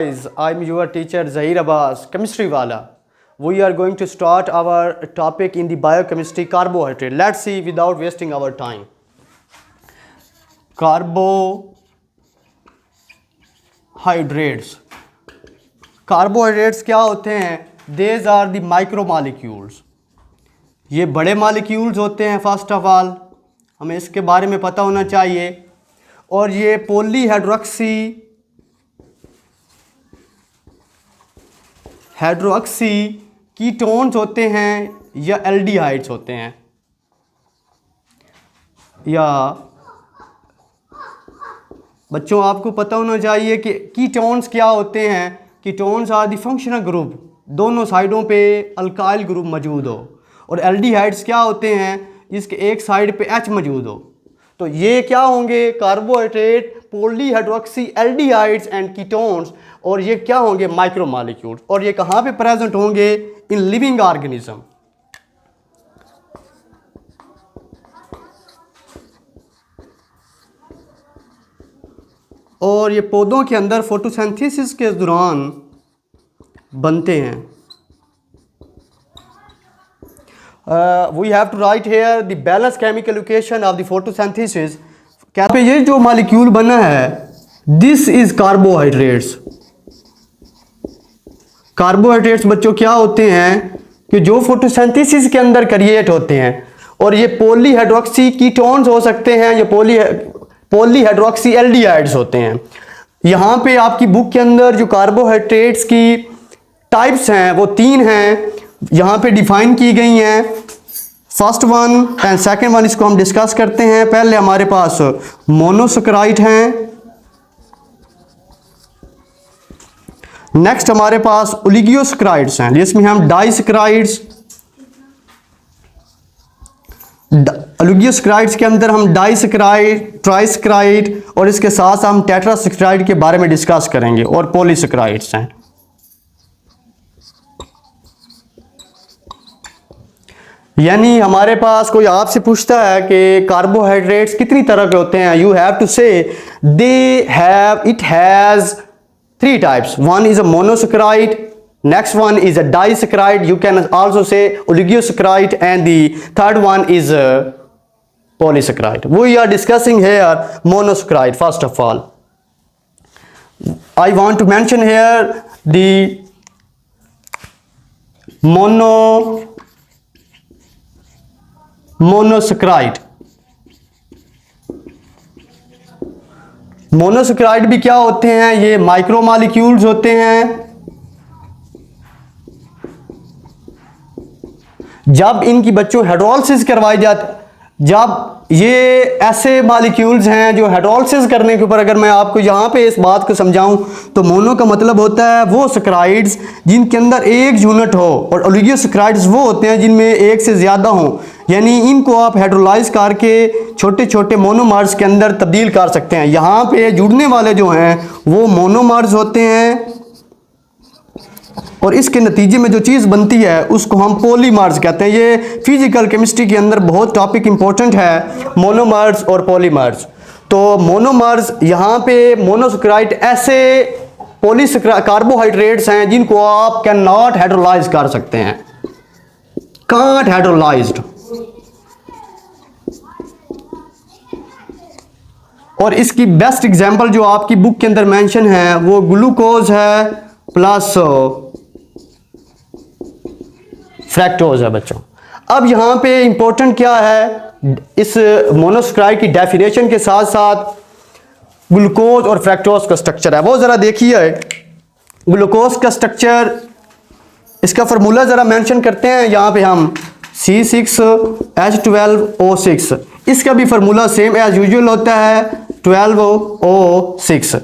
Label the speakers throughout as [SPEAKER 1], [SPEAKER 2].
[SPEAKER 1] Guys, I'm your teacher Zahir Abbas, chemistry wala. We are going to start our topic in the biochemistry carbohydrate. Let's see without wasting our time. Carbohydrates. Carbohydrates क्या होते हैं? These are the micromolecules. ये बड़े molecules होते हैं first of all, हमें इसके बारे में पता होना चाहिए. और ये हाइड्रोक्सी कीटोन्स होते हैं या एल्डिहाइड्स होते हैं. या बच्चों आपको पता होना चाहिए कि कीटोन्स क्या होते हैं. Ketones are the functional group, दोनों साइडों पे अल्काइल ग्रुप मौजूद हो. और एल्डिहाइड्स क्या होते हैं, जिसके एक साइड पे H मौजूद हो. तो ये क्या होंगे? Carbohydrate, polyhydroxy aldehydes and ketones. और ये क्या होंगे? माइक्रोमॉलिक्यूल्स. और ये कहाँ पे प्रेजेंट होंगे? In living organism. और ये पौधों के अंदर फोटोसिंथेसिस के दौरान बनते हैं. We have to write here the balance chemical equation of the photosynthesis. क्या पे ये जो मॉलिक्यूल बना है, दिस इज कार्बोहाइड्रेट्स. कार्बोहाइड्रेट्स बच्चों क्या होते हैं कि जो फोटोसिंथेसिस के अंदर क्रिएट होते हैं. और ये पॉलीहाइड्रोक्सी कीटोन्स हो सकते हैं, ये पॉलीहाइड्रोक्सी एल्डिहाइड्स होते हैं. यहाँ पे आपकी बुक के अंदर जो कार्बोहाइड्रेट्स की टाइप्स हैं वो 3 हैं, यहाँ पे डिफाइन की गई हैं. First one and second one इसको हम डिस्कस करते हैं. पहले हमारे पास मोनोसैकेराइड हैं, नेक्स्ट हमारे पास ओलिगोसैकेराइड्स हैं, जिसमें हम डाइसैकेराइड्स, ओलिगोसैकेराइड्स के अंदर हम डाइसैकेराइड, ट्राइसैकेराइड और इसके साथ हम टेट्रासैकेराइड के बारे में डिस्कस करेंगे. और पॉलीसैकेराइड्स हैं. यानी हमारे पास कोई आपसे पूछता है कि कार्बोहाइड्रेट्स कितनी तरह के होते हैं, यू हैव टू से it has 3 types. One is a monosaccharide, next one is a disaccharide, you can also say oligosaccharide, and the third one is a polysaccharide. We are discussing here monosaccharide first of all. I want to mention here the monosaccharide. Monosaccharide भी क्या होते हैं? ये माइक्रोमॉलिक्यूल्स होते हैं. जब इनकी बच्चों हाइड्रोलिसिस करवाई जाती, जब ये ऐसे मॉलिक्यूल्स हैं जो हाइड्रोलिसिस करने के ऊपर, अगर मैं आपको यहाँ पे इस बात को समझाऊं तो मोनो का मतलब होता है वो सैकेराइड्स जिनके अंदर एक यूनिट हो, और ओलिगोसैकेराइड्स वो होते हैं जिनमें एक से ज़्यादा हो. यानी इनको आप हाइड्रोलाइज करके छोटे छोटे मोनोमर्स के अंदर तब्दील कर सकते हैं. यहाँ पे जुड़ने वाले जो हैं वो मोनोमर्स होते हैं, और इसके नतीजे में जो चीज़ बनती है उसको हम पॉलीमर्स कहते हैं. ये फिजिकल केमिस्ट्री के अंदर बहुत टॉपिक इंपॉर्टेंट है, मोनोमर्स और पॉलीमर्स. तो मोनोमर्स, यहाँ पे मोनोसैकेराइड ऐसे कार्बोहाइड्रेट्स हैं जिनको आप कैन नॉट हाइड्रोलाइज कर सकते हैं, कांट हाइड्रोलाइज्ड. और इसकी बेस्ट एग्जांपल जो आपकी बुक के अंदर मेंशन है वो ग्लूकोज है प्लस फ्रैक्टोज है बच्चों. अब यहाँ पे इंपॉर्टेंट क्या है, इस मोनोसैकेराइड की डेफिनेशन के साथ साथ ग्लूकोज और फ्रैक्टोज का स्ट्रक्चर है वो ज़रा देखिए. ग्लूकोज का स्ट्रक्चर, इसका फार्मूला ज़रा मेंशन करते हैं. यहाँ पे हम C6H12O6, इसका भी फार्मूला सेम एज यूजुअल होता है 12O6.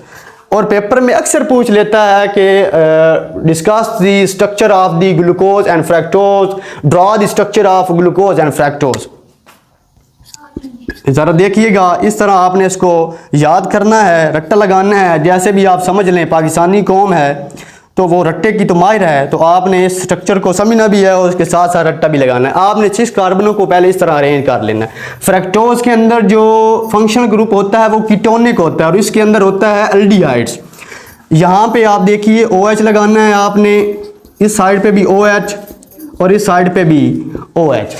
[SPEAKER 1] और पेपर में अक्सर पूछ लेता है कि discuss the structure of the glucose and fructose, draw the structure of glucose and fructose. ज़रा देखिएगा, इस तरह आपने इसको याद करना है, रट्टा लगाना है. जैसे भी आप समझ लें, पाकिस्तानी कौम है तो वो रट्टे की तो माहिर है, तो आपने इस स्ट्रक्चर को समझना भी है और उसके साथ साथ रट्टा भी लगाना है. आपने 6 कार्बनों को पहले इस तरह अरेंज कर लेना है. फ्रैक्टोज के अंदर जो फंक्शनल ग्रुप होता है वो कीटोनिक होता है और इसके अंदर होता है एल्डिहाइड्स. यहाँ पे आप देखिए OH लगाना है आपने, इस साइड पे भी OH और इस साइड पे भी OH।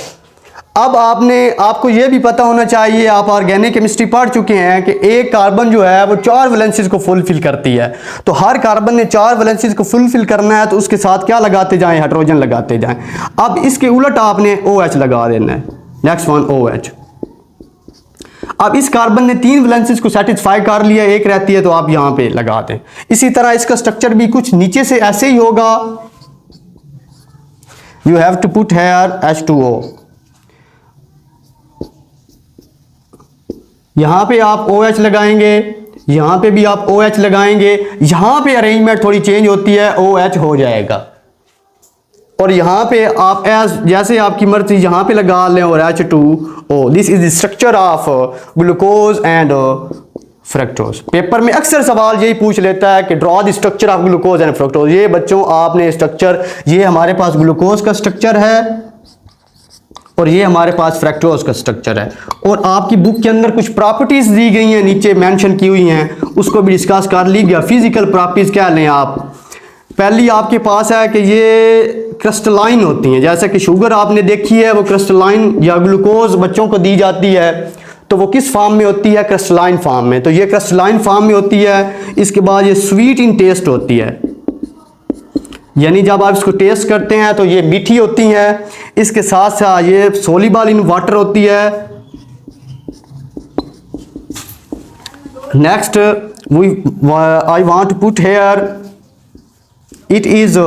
[SPEAKER 1] अब आपको ये भी पता होना चाहिए, आप ऑर्गेनिक केमिस्ट्री पढ़ चुके हैं कि एक कार्बन जो है वो 4 वैलेंसीज को फुलफिल करती है। तो हर कार्बन ने 4 वैलेंसीज को फुलफिल करना है तो उसके साथ क्या लगाते जाएं, हाइड्रोजन लगाते जाएं। अब इसके उलट आपने OH लगा देना है। Next one OH। अब इस कार्बन ने 3 वैलेंसीज को सेटिस्फाई कर लिया, एक रहती है तो आप यहां पे लगा दें। इसी तरह इसका स्ट्रक्चर भी कुछ नीचे से ऐसे ही होगा। You have to put here H2O। यहां पे आप OH लगाएंगे, यहां पे भी आप OH लगाएंगे, यहां पे अरेंजमेंट थोड़ी चेंज होती है, OH हो जाएगा। और यहाँ पे आप जैसे आपकी मर्जी यहाँ पे लगा लें और H2O। This is the structure of glucose and fructose. Paper में अक्सर सवाल यही पूछ लेता है कि draw the structure of glucose and fructose. ये बच्चों आपने स्ट्रक्चर, ये हमारे पास ग्लूकोज का स्ट्रक्चर है और ये हमारे पास फ्रक्टोज का स्ट्रक्चर है। और आपकी बुक के अंदर कुछ प्रॉपर्टीज दी गई हैं, नीचे मेंशन की हुई हैं, उसको भी डिस्कस कर लीजिए। फिजिकल प्रॉपर्टीज क्या लें आप। पहली आपके पास है कि ये क्रिस्टलाइन होती हैं, जैसे कि शुगर आपने देखी है वो क्रिस्टलाइन, या ग्लूकोज बच्चों को दी जाती है तो वो किस फॉर्म में होती है, क्रिस्टलाइन फॉर्म में। तो ये क्रिस्टलाइन फॉर्म में होती है। इसके बाद ये स्वीट इन टेस्ट होती है, यानी जब आप इसको टेस्ट करते हैं तो ये मीठी होती है। इसके साथ साथ ये सोल्यूबल इन वाटर होती है। Next I want to put here, it is